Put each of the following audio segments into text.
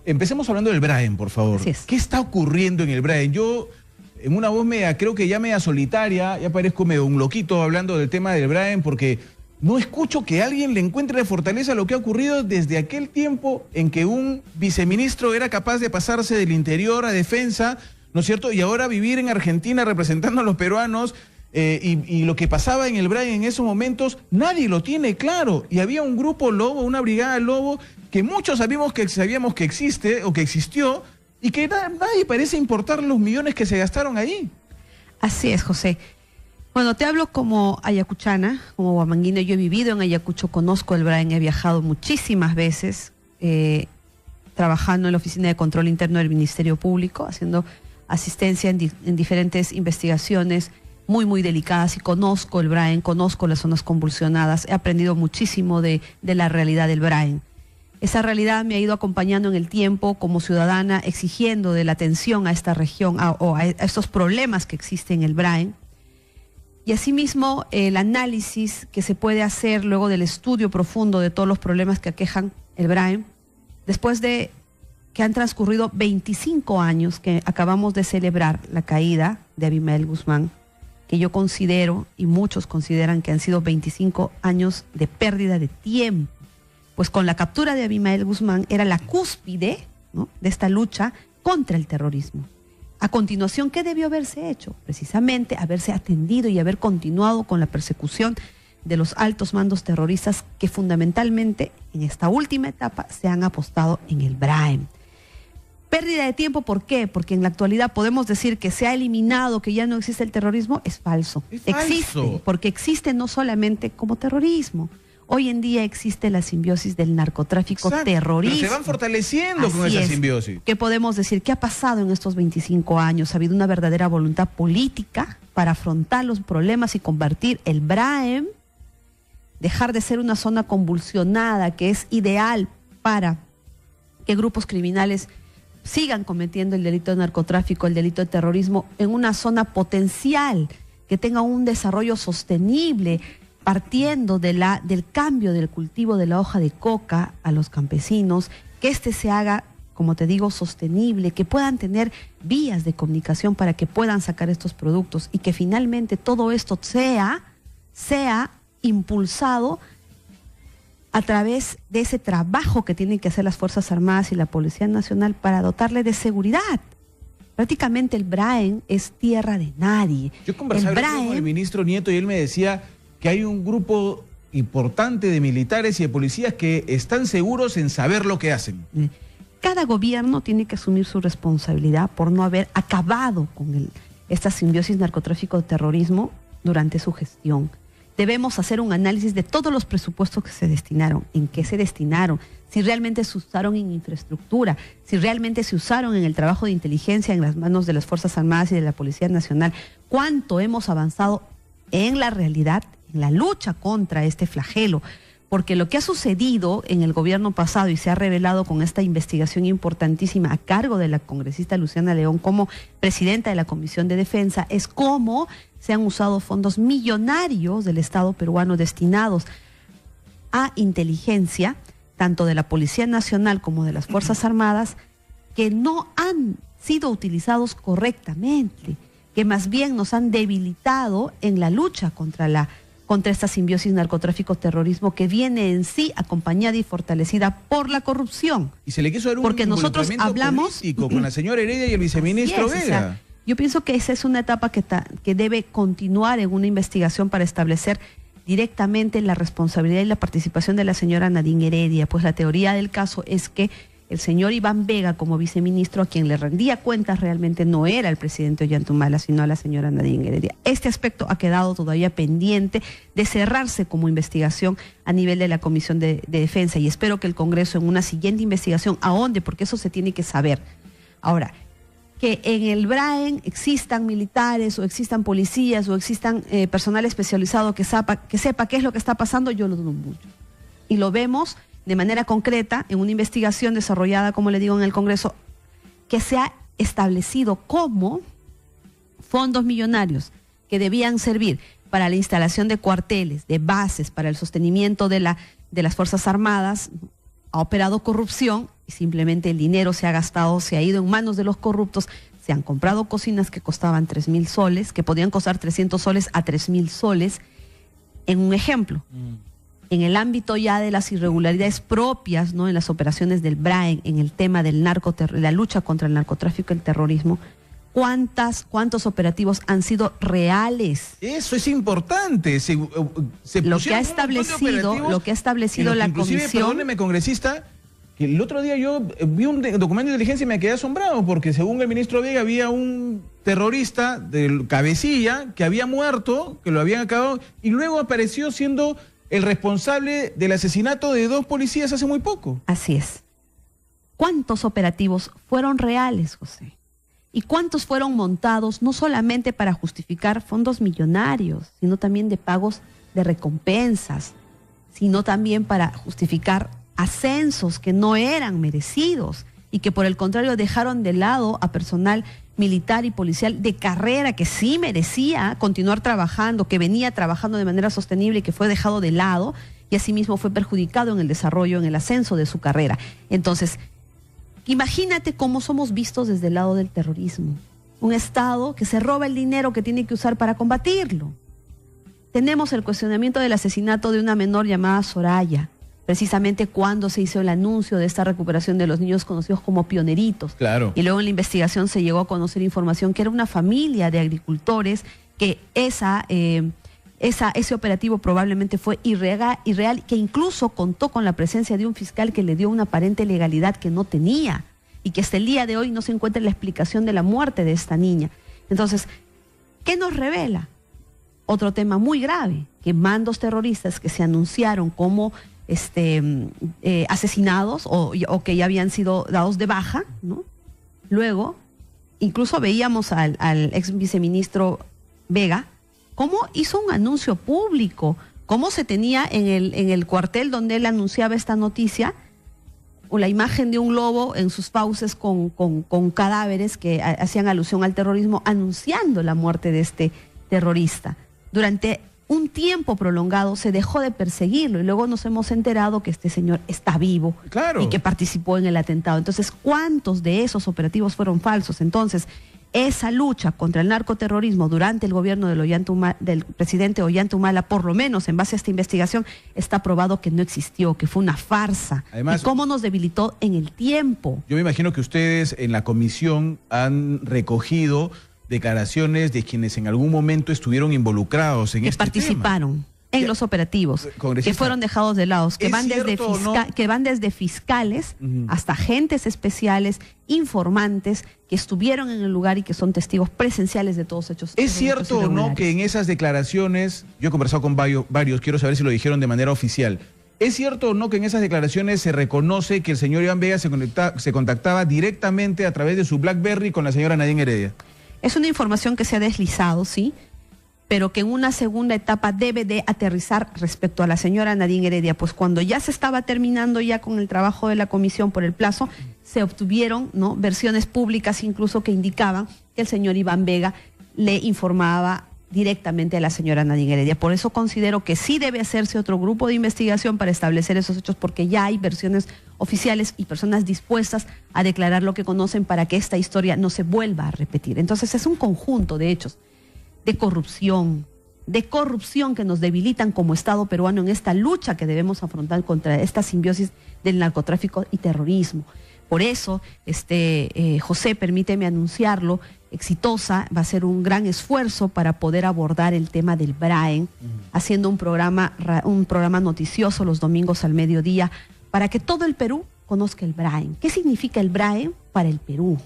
Empecemos hablando del Braen, por favor. Así es. ¿Qué está ocurriendo en el Braen? Yo, en una voz media, creo que ya media solitaria, ya parezco medio un loquito hablando del tema del Braen, porque no escucho que alguien le encuentre de fortaleza lo que ha ocurrido desde aquel tiempo en que un viceministro era capaz de pasarse del interior a defensa, ¿no es cierto? Y ahora vivir en Argentina representando a los peruanos, y lo que pasaba en el Braen en esos momentos, nadie lo tiene claro. Y había un grupo Lobo, una brigada Lobo, que muchos sabíamos que existe o que existió, y que nadie parece importar los millones que se gastaron ahí. Así es, José. Bueno, te hablo como ayacuchana, como huamanguina. Yo he vivido en Ayacucho, conozco el Braen, he viajado muchísimas veces, trabajando en la Oficina de Control Interno del Ministerio Público, haciendo asistencia en diferentes investigaciones muy delicadas, y conozco el Braen, conozco las zonas convulsionadas, he aprendido muchísimo de la realidad del Braen. Esa realidad me ha ido acompañando en el tiempo como ciudadana, exigiendo de la atención a esta región, a estos problemas que existen en el Braen. Y asimismo, el análisis que se puede hacer luego del estudio profundo de todos los problemas que aquejan el Braen, después de que han transcurrido 25 años que acabamos de celebrar la caída de Abimael Guzmán, que yo considero, y muchos consideran, que han sido 25 años de pérdida de tiempo. Pues con la captura de Abimael Guzmán era la cúspide, ¿no?, de esta lucha contra el terrorismo. A continuación, ¿qué debió haberse hecho? Precisamente haberse atendido y haber continuado con la persecución de los altos mandos terroristas que fundamentalmente en esta última etapa se han apostado en el Braen. Pérdida de tiempo, ¿por qué? Porque en la actualidad podemos decir que se ha eliminado, que ya no existe el terrorismo. Es falso. Existe, porque existe no solamente como terrorismo. Hoy en día existe la simbiosis del narcotráfico terrorista. Pero se van fortaleciendo con esa simbiosis. ¿Qué podemos decir? ¿Qué ha pasado en estos 25 años? Ha habido una verdadera voluntad política para afrontar los problemas y convertir el Braen, dejar de ser una zona convulsionada que es ideal para que grupos criminales sigan cometiendo el delito de narcotráfico, el delito de terrorismo, en una zona potencial que tenga un desarrollo sostenible, partiendo del cambio del cultivo de la hoja de coca a los campesinos, que este se haga, como te digo, sostenible, que puedan tener vías de comunicación para que puedan sacar estos productos, y que finalmente todo esto sea impulsado a través de ese trabajo que tienen que hacer las Fuerzas Armadas y la Policía Nacional para dotarle de seguridad. Prácticamente el Braen es tierra de nadie. Yo conversaba con el ministro Nieto y él me decía que hay un grupo importante de militares y de policías que están seguros en saber lo que hacen. Cada gobierno tiene que asumir su responsabilidad por no haber acabado con esta simbiosis narcotráfico-terrorismo durante su gestión. Debemos hacer un análisis de todos los presupuestos que se destinaron, en qué se destinaron, si realmente se usaron en infraestructura, si realmente se usaron en el trabajo de inteligencia en las manos de las Fuerzas Armadas y de la Policía Nacional, cuánto hemos avanzado en la realidad, en la lucha contra este flagelo. Porque lo que ha sucedido en el gobierno pasado y se ha revelado con esta investigación importantísima a cargo de la congresista Luciana León como presidenta de la Comisión de Defensa es cómo se han usado fondos millonarios del Estado peruano destinados a inteligencia, tanto de la Policía Nacional como de las Fuerzas Armadas, que no han sido utilizados correctamente, que más bien nos han debilitado en la lucha contra esta simbiosis narcotráfico-terrorismo que viene en sí acompañada y fortalecida por la corrupción. Y se le quiso dar un involucramiento político con la señora Heredia y el viceministro Vega. O sea, yo pienso que esa es una etapa que debe continuar en una investigación para establecer directamente la responsabilidad y la participación de la señora Nadine Heredia. Pues la teoría del caso es que el señor Iván Vega, como viceministro, a quien le rendía cuentas realmente no era el presidente Ollantumala, sino a la señora Nadine Heredia. Este aspecto ha quedado todavía pendiente de cerrarse como investigación a nivel de la Comisión de Defensa, y espero que el Congreso en una siguiente investigación ahonde, porque eso se tiene que saber. Ahora, que en el Braen existan militares o existan policías o existan personal especializado que sepa qué es lo que está pasando, yo lo dudo mucho. Y lo vemos de manera concreta en una investigación desarrollada, como le digo, en el Congreso, que se ha establecido como fondos millonarios que debían servir para la instalación de cuarteles, de bases, para el sostenimiento de las Fuerzas Armadas, ha operado corrupción y simplemente el dinero se ha gastado, se ha ido en manos de los corruptos. Se han comprado cocinas que costaban 3.000 soles, que podían costar 300 soles a 3.000 soles. En un ejemplo, en el ámbito ya de las irregularidades propias, ¿no?, en las operaciones del BRAEN, en el tema del la lucha contra el narcotráfico y el terrorismo, ¿cuántos operativos han sido reales? Eso es importante. Lo que ha establecido la comisión. Perdóneme, congresista, que el otro día yo vi un documento de inteligencia y me quedé asombrado, porque según el ministro Vega había un terrorista del Cabecilla que había muerto, que lo habían acabado, y luego apareció siendo el responsable del asesinato de 2 policías hace muy poco. Así es. ¿Cuántos operativos fueron reales, José? ¿Y cuántos fueron montados no solamente para justificar fondos millonarios, sino también de pagos de recompensas, sino también para justificar ascensos que no eran merecidos y que por el contrario dejaron de lado a personal militar y policial de carrera que sí merecía continuar trabajando, que venía trabajando de manera sostenible y que fue dejado de lado y asimismo fue perjudicado en el desarrollo, en el ascenso de su carrera? Entonces, imagínate cómo somos vistos desde el lado del terrorismo. Un Estado que se roba el dinero que tiene que usar para combatirlo. Tenemos el cuestionamiento del asesinato de una menor llamada Soraya, precisamente cuando se hizo el anuncio de esta recuperación de los niños conocidos como pioneritos. Claro. Y luego en la investigación se llegó a conocer información que era una familia de agricultores, que ese operativo probablemente fue irreal, que incluso contó con la presencia de un fiscal que le dio una aparente legalidad que no tenía, y que hasta el día de hoy no se encuentra la explicación de la muerte de esta niña. Entonces, ¿qué nos revela? Otro tema muy grave, que mandos terroristas que se anunciaron como asesinados o que ya habían sido dados de baja, ¿no? Luego, incluso veíamos al ex viceministro Vega cómo hizo un anuncio público, cómo se tenía en el cuartel donde él anunciaba esta noticia, la imagen de un lobo en sus fauces con cadáveres que hacían alusión al terrorismo, anunciando la muerte de este terrorista. Durante un tiempo prolongado se dejó de perseguirlo y luego nos hemos enterado que este señor está vivo. Claro. Y que participó en el atentado. Entonces, ¿cuántos de esos operativos fueron falsos? Entonces, esa lucha contra el narcoterrorismo durante el gobierno del presidente Ollanta Humala, por lo menos en base a esta investigación, está probado que no existió, que fue una farsa. Además, y cómo nos debilitó en el tiempo. Yo me imagino que ustedes en la comisión han recogido declaraciones de quienes en algún momento estuvieron involucrados en que este participaron en los operativos, que fueron dejados de lado, que van desde fiscales hasta agentes especiales, informantes, que estuvieron en el lugar y que son testigos presenciales de todos hechos. ¿Es cierto o no que en esas declaraciones, yo he conversado con varios, quiero saber si lo dijeron de manera oficial, ¿es cierto o no que en esas declaraciones se reconoce que el señor Iván Vega se contactaba directamente a través de su BlackBerry con la señora Nadine Heredia? Es una información que se ha deslizado, sí, pero que en una segunda etapa debe de aterrizar respecto a la señora Nadine Heredia, pues cuando ya se estaba terminando ya con el trabajo de la comisión por el plazo, se obtuvieron, ¿no?, versiones públicas incluso que indicaban que el señor Iván Vega le informaba directamente a la señora Nadine Heredia. Por eso considero que sí debe hacerse otro grupo de investigación para establecer esos hechos, porque ya hay versiones oficiales y personas dispuestas a declarar lo que conocen para que esta historia no se vuelva a repetir. Entonces es un conjunto de hechos de corrupción que nos debilitan como Estado peruano en esta lucha que debemos afrontar contra esta simbiosis del narcotráfico y terrorismo. Por eso, José, permíteme anunciarlo, Exitosa va a ser un gran esfuerzo para poder abordar el tema del BRAEN, haciendo un programa noticioso los domingos al mediodía para que todo el Perú conozca el BRAEN. ¿Qué significa el BRAEN para el Perú?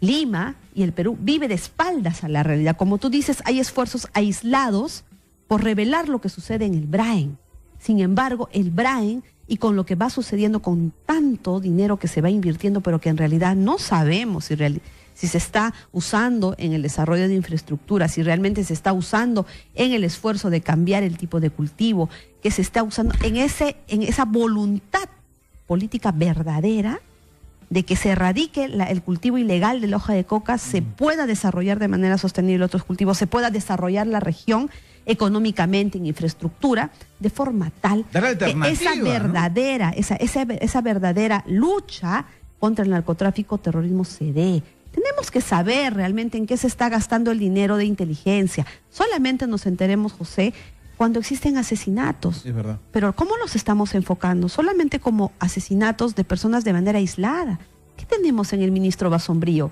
Lima y el Perú vive de espaldas a la realidad. Como tú dices, hay esfuerzos aislados por revelar lo que sucede en el BRAEN. Sin embargo, el BRAEN, y con lo que va sucediendo con tanto dinero que se va invirtiendo, pero que en realidad no sabemos si se está usando en el desarrollo de infraestructura, si realmente se está usando en el esfuerzo de cambiar el tipo de cultivo, que se está usando en esa voluntad política verdadera de que se erradique el cultivo ilegal de la hoja de coca, se pueda desarrollar de manera sostenible otros cultivos, se pueda desarrollar la región económicamente, en infraestructura, de forma tal que esa verdadera lucha contra el narcotráfico, terrorismo se dé. Tenemos que saber realmente en qué se está gastando el dinero de inteligencia. Solamente nos enteremos, José, cuando existen asesinatos. Es verdad. Pero ¿cómo los estamos enfocando? Solamente como asesinatos de personas de manera aislada. ¿Qué tenemos en el ministro Basombrío?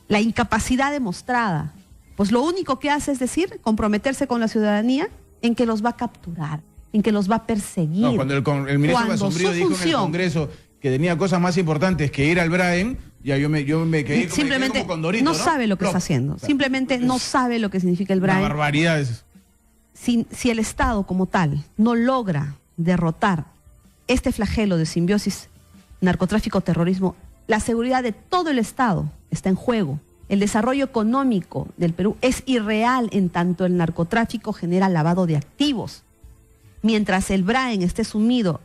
La incapacidad demostrada. Pues lo único que hace es decir, comprometerse con la ciudadanía en que los va a capturar, en que los va a perseguir. No, cuando el ministro Basombrío dijo en el Congreso que tenía cosas más importantes que ir al Braen, ya yo me quedé simplemente como Condorito, no sabe lo que está haciendo. Simplemente no sabe lo que significa el Braen. Una barbaridad es eso. Si el Estado como tal no logra derrotar este flagelo de simbiosis narcotráfico, terrorismo, la seguridad de todo el Estado está en juego. El desarrollo económico del Perú es irreal en tanto el narcotráfico genera lavado de activos. Mientras el Braen esté sumido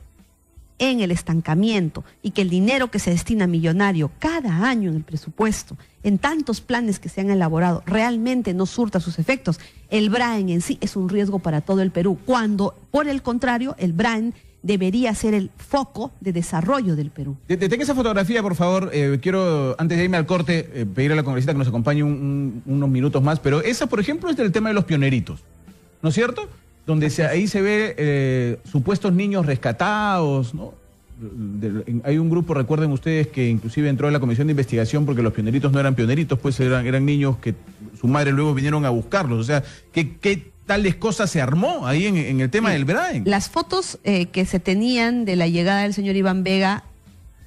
en el estancamiento y que el dinero que se destina millonario cada año en el presupuesto, en tantos planes que se han elaborado, realmente no surta sus efectos, el Braen en sí es un riesgo para todo el Perú, cuando por el contrario el Braen debería ser el foco de desarrollo del Perú. Detenga esa fotografía, por favor. Quiero, antes de irme al corte, pedir a la congresista que nos acompañe unos minutos más, pero esa, por ejemplo, es del tema de los pioneritos, ¿no es cierto? Donde ahí se ve supuestos niños rescatados, ¿no? Hay un grupo, recuerden ustedes, que inclusive entró a la comisión de investigación porque los pioneritos no eran pioneritos, pues eran niños que su madre luego vinieron a buscarlos. O sea, ¿qué tales cosas se armó ahí en el tema del Braen? Las fotos que se tenían de la llegada del señor Iván Vega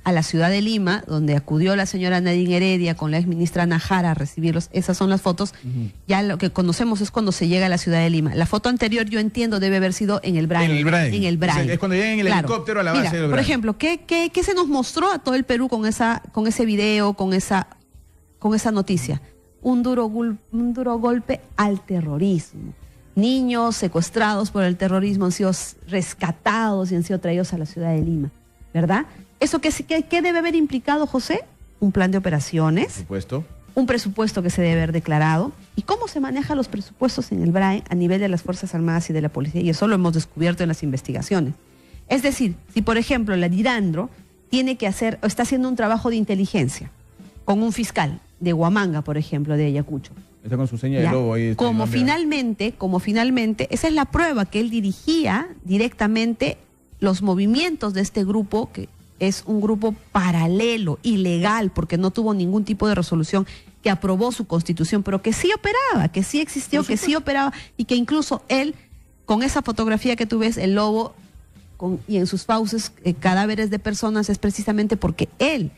a la ciudad de Lima, donde acudió la señora Nadine Heredia con la exministra Najara a recibirlos, esas son las fotos. Ya lo que conocemos es cuando se llega a la ciudad de Lima. La foto anterior, yo entiendo, debe haber sido en el Braen. En el Braen. Es cuando llegan en el helicóptero a la base del Braen. Por ejemplo, ¿qué se nos mostró a todo el Perú con ese video, con esa noticia? Un duro golpe al terrorismo. Niños secuestrados por el terrorismo han sido rescatados y han sido traídos a la ciudad de Lima, ¿verdad? ¿Eso qué debe haber implicado, José? Un plan de operaciones. Por supuesto. Un presupuesto que se debe haber declarado. ¿Y cómo se manejan los presupuestos en el Braen a nivel de las Fuerzas Armadas y de la Policía? Y eso lo hemos descubierto en las investigaciones. Es decir, si por ejemplo la DIRANDRO tiene que hacer, o está haciendo un trabajo de inteligencia con un fiscal de Huamanga, por ejemplo, de Ayacucho. Está con su seña de lobo ahí. Como finalmente, esa es la prueba que él dirigía directamente los movimientos de este grupo, que es un grupo paralelo, ilegal, porque no tuvo ningún tipo de resolución que aprobó su constitución, pero que sí operaba, que sí existió, que sí operaba, y que incluso él, con esa fotografía que tú ves, el lobo, y en sus fauces cadáveres de personas, es precisamente porque él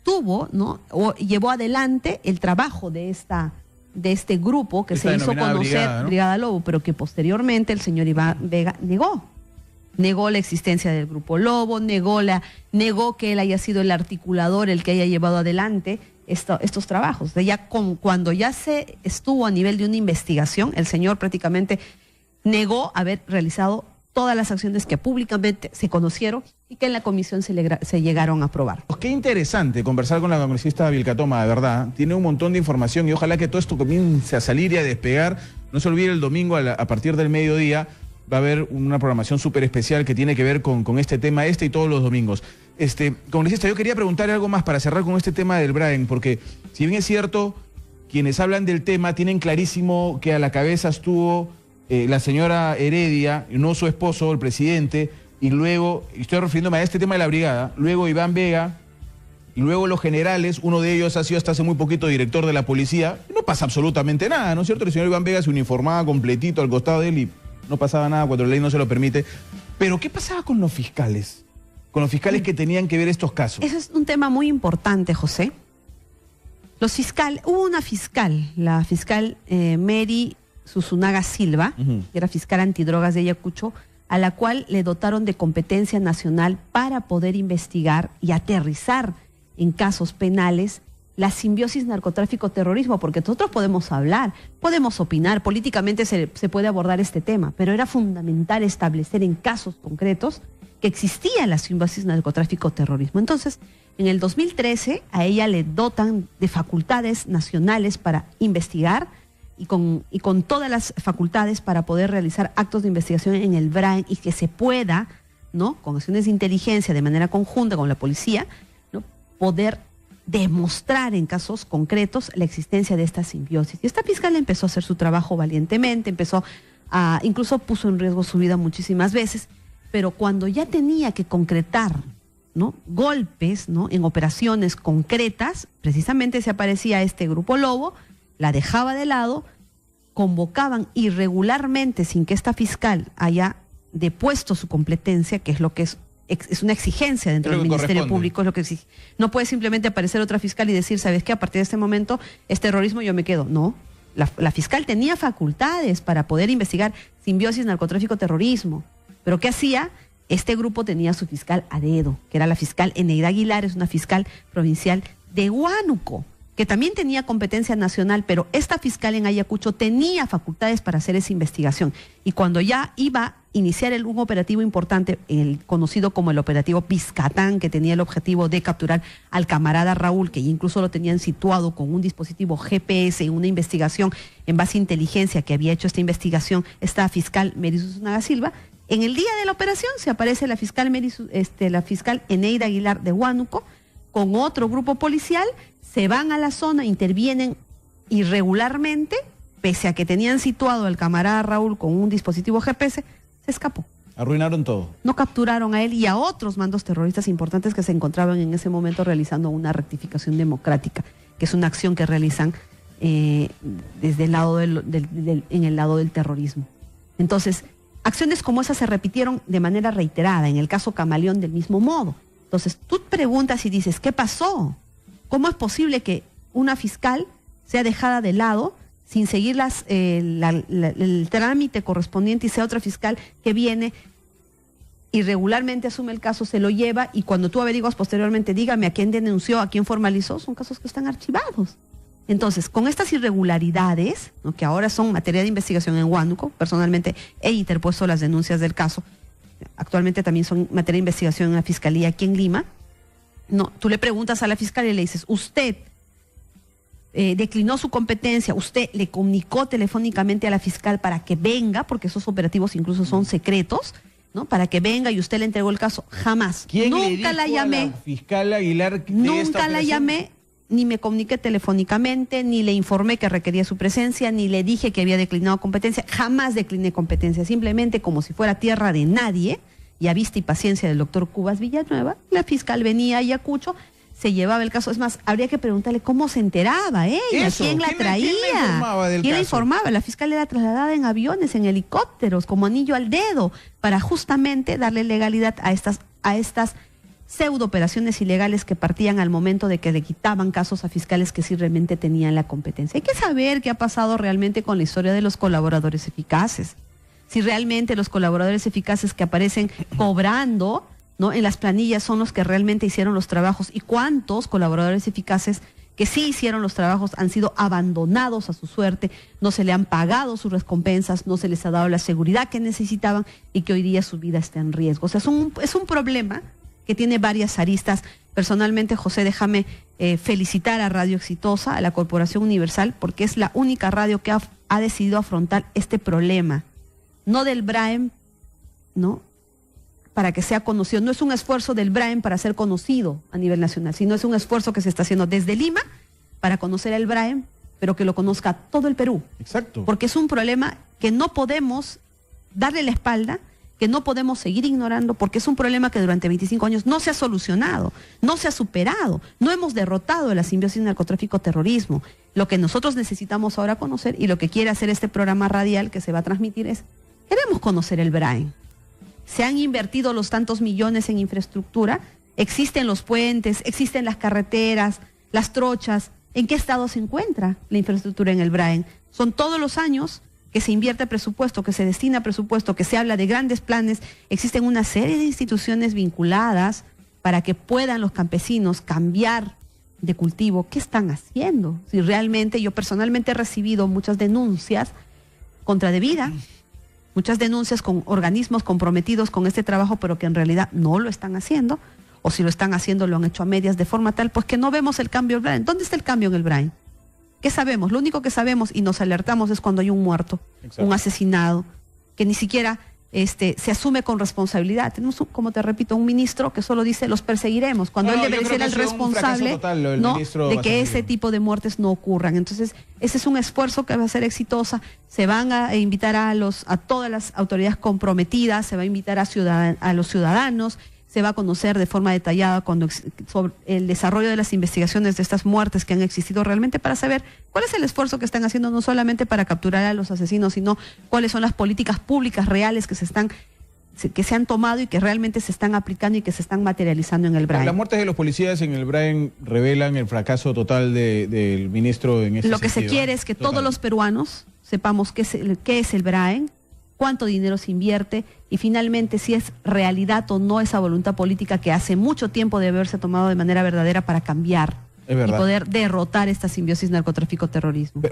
tuvo, ¿no?, o llevó adelante el trabajo de este grupo que se hizo conocer, Brigada, ¿no?, Brigada Lobo, pero que posteriormente el señor Iván Vega negó la existencia del Grupo Lobo, negó que él haya sido el articulador, el que haya llevado adelante estos trabajos. Cuando ya se estuvo a nivel de una investigación, el señor prácticamente negó haber realizado todas las acciones que públicamente se conocieron y que en la comisión se llegaron a aprobar. Qué interesante conversar con la congresista Vilcatoma, de verdad. Tiene un montón de información y ojalá que todo esto comience a salir y a despegar. No se olvide, el domingo a partir del mediodía va a haber una programación súper especial que tiene que ver con este tema, y todos los domingos. Congresista, yo quería preguntar algo más para cerrar con este tema del Braen, porque si bien es cierto, quienes hablan del tema tienen clarísimo que a la cabeza estuvo la señora Heredia, no su esposo, el presidente, y luego, estoy refiriéndome a este tema de la brigada, luego Iván Vega, y luego los generales, uno de ellos ha sido hasta hace muy poquito director de la policía, y no pasa absolutamente nada, ¿no es cierto? El señor Iván Vega se uniformaba completito al costado de él y no pasaba nada cuando la ley no se lo permite. Pero ¿qué pasaba con los fiscales? Con los fiscales que tenían que ver estos casos. Eso es un tema muy importante, José. Hubo una fiscal, la fiscal Mary Susunaga Silva, que era fiscal antidrogas de Ayacucho, a la cual le dotaron de competencia nacional para poder investigar y aterrizar en casos penales la simbiosis narcotráfico-terrorismo, porque nosotros podemos hablar, podemos opinar, políticamente se puede abordar este tema, pero era fundamental establecer en casos concretos que existía la simbiosis narcotráfico-terrorismo. Entonces, En el 2013 a ella le dotan de facultades nacionales para investigar y con todas las facultades para poder realizar actos de investigación en el BRAEN y que se pueda, ¿no?, con acciones de inteligencia de manera conjunta con la policía, ¿no?, poder demostrar en casos concretos la existencia de esta simbiosis. Y esta fiscal empezó a hacer su trabajo valientemente, incluso puso en riesgo su vida muchísimas veces, pero cuando ya tenía que concretar, ¿no?, golpes, ¿no?, en operaciones concretas, precisamente se aparecía este grupo Lobo, la dejaba de lado, convocaban irregularmente sin que esta fiscal haya depuesto su competencia, que es lo que es una exigencia dentro del Ministerio Público, es lo que exige. No puede simplemente aparecer otra fiscal y decir, ¿sabes qué? A partir de este momento es terrorismo, yo me quedo. No, la fiscal tenía facultades para poder investigar simbiosis, narcotráfico, terrorismo. Pero ¿qué hacía? Este grupo tenía su fiscal a dedo, que era la fiscal Eneida Aguilar, es una fiscal provincial de Huánuco, que también tenía competencia nacional, pero esta fiscal en Ayacucho tenía facultades para hacer esa investigación. Y cuando ya iba a iniciar un operativo importante, el conocido como el operativo Piscatán, que tenía el objetivo de capturar al camarada Raúl, que incluso lo tenían situado con un dispositivo GPS en una investigación en base a inteligencia que había hecho esta investigación, esta fiscal Merisus Naga Silva, en el día de la operación se aparece la fiscal Eneida Aguilar de Huánuco con otro grupo policial, se van a la zona, intervienen irregularmente, pese a que tenían situado al camarada Raúl con un dispositivo GPS, se escapó. Arruinaron todo. No capturaron a él y a otros mandos terroristas importantes que se encontraban en ese momento realizando una rectificación democrática, que es una acción que realizan desde el lado en el lado del terrorismo. Entonces, acciones como esas se repitieron de manera reiterada, en el caso Camaleón del mismo modo. Entonces, tú preguntas y dices, ¿qué pasó? ¿Cómo es posible que una fiscal sea dejada de lado sin seguir el trámite correspondiente y sea otra fiscal que viene, irregularmente asume el caso, se lo lleva y cuando tú averiguas posteriormente, dígame a quién denunció, a quién formalizó, son casos que están archivados? Entonces, con estas irregularidades, ¿no?, que ahora son materia de investigación en Huánuco, personalmente he interpuesto las denuncias del caso, actualmente también son materia de investigación en la Fiscalía aquí en Lima. No, tú le preguntas a la fiscal y le dices, usted declinó su competencia, usted le comunicó telefónicamente a la fiscal para que venga, porque esos operativos incluso son secretos, ¿no?, para que venga y usted le entregó el caso. Jamás. ¿Quién nunca le dijo la llamé, a la fiscal Aguilar de nunca esta la operación? llamé, ni me comuniqué telefónicamente, ni le informé que requería su presencia, ni le dije que había declinado competencia. Jamás decliné competencia, simplemente como si fuera tierra de nadie, y a vista y paciencia del doctor Cubas Villanueva, la fiscal venía a Ayacucho, se llevaba el caso. Es más, habría que preguntarle cómo se enteraba ella, quién la traía, ¿quién la informaba del quién la caso? informaba. La fiscal era trasladada en aviones, en helicópteros, como anillo al dedo, para justamente darle legalidad a estas pseudo operaciones ilegales que partían al momento de que le quitaban casos a fiscales que sí realmente tenían la competencia. Hay que saber qué ha pasado realmente con la historia de los colaboradores eficaces. Si realmente los colaboradores eficaces que aparecen cobrando, ¿no?, en las planillas son los que realmente hicieron los trabajos, y cuántos colaboradores eficaces que sí hicieron los trabajos han sido abandonados a su suerte, no se le han pagado sus recompensas, no se les ha dado la seguridad que necesitaban y que hoy día su vida está en riesgo. O sea, es un problema que tiene varias aristas. Personalmente, José, déjame felicitar a Radio Exitosa, a la Corporación Universal, porque es la única radio que ha decidido afrontar este problema. No del BRAEM, ¿no?, para que sea conocido. No es un esfuerzo del BRAEM para ser conocido a nivel nacional, sino es un esfuerzo que se está haciendo desde Lima para conocer el BRAEM, pero que lo conozca todo el Perú. Exacto. Porque es un problema que no podemos darle la espalda, que no podemos seguir ignorando, porque es un problema que durante 25 años no se ha solucionado, no se ha superado, no hemos derrotado la simbiosis narcotráfico-terrorismo. Lo que nosotros necesitamos ahora conocer, y lo que quiere hacer este programa radial que se va a transmitir, es: queremos conocer el BRAEM. Se han invertido los tantos millones en infraestructura, existen los puentes, existen las carreteras, las trochas. ¿En qué estado se encuentra la infraestructura en el BRAEM? Son todos los años que se invierte presupuesto, que se destina presupuesto, que se habla de grandes planes. Existen una serie de instituciones vinculadas para que puedan los campesinos cambiar de cultivo. ¿Qué están haciendo? Si realmente, yo personalmente he recibido muchas denuncias contra Devida, muchas denuncias con organismos comprometidos con este trabajo, pero que en realidad no lo están haciendo. o si lo están haciendo lo han hecho a medias, de forma tal pues que no vemos el cambio en el Brain. ¿Dónde está el cambio en el Brain? ¿Qué sabemos? Lo único que sabemos y nos alertamos es cuando hay un muerto, un asesinado, que ni siquiera se asume con responsabilidad. Tenemos, como te repito, un ministro que solo dice los perseguiremos, cuando él debería ser el responsable total, ¿no? de que ese tipo de muertes no ocurran. Entonces, ese es un esfuerzo que va a ser exitosa. Se van a invitar a todas las autoridades comprometidas, se va a invitar a los ciudadanos, se va a conocer de forma detallada sobre el desarrollo de las investigaciones de estas muertes que han existido realmente, para saber cuál es el esfuerzo que están haciendo, no solamente para capturar a los asesinos, sino cuáles son las políticas públicas reales que se han tomado y que realmente se están aplicando y que se están materializando en el Brain. Las muertes de los policías en el Brain revelan el fracaso total del ministro en ese Lo que sentido, se quiere es que todos los peruanos sepamos qué es el Brain, cuánto dinero se invierte y finalmente si es realidad o no esa voluntad política que hace mucho tiempo debe haberse tomado de manera verdadera para cambiar y poder derrotar esta simbiosis narcotráfico-terrorismo.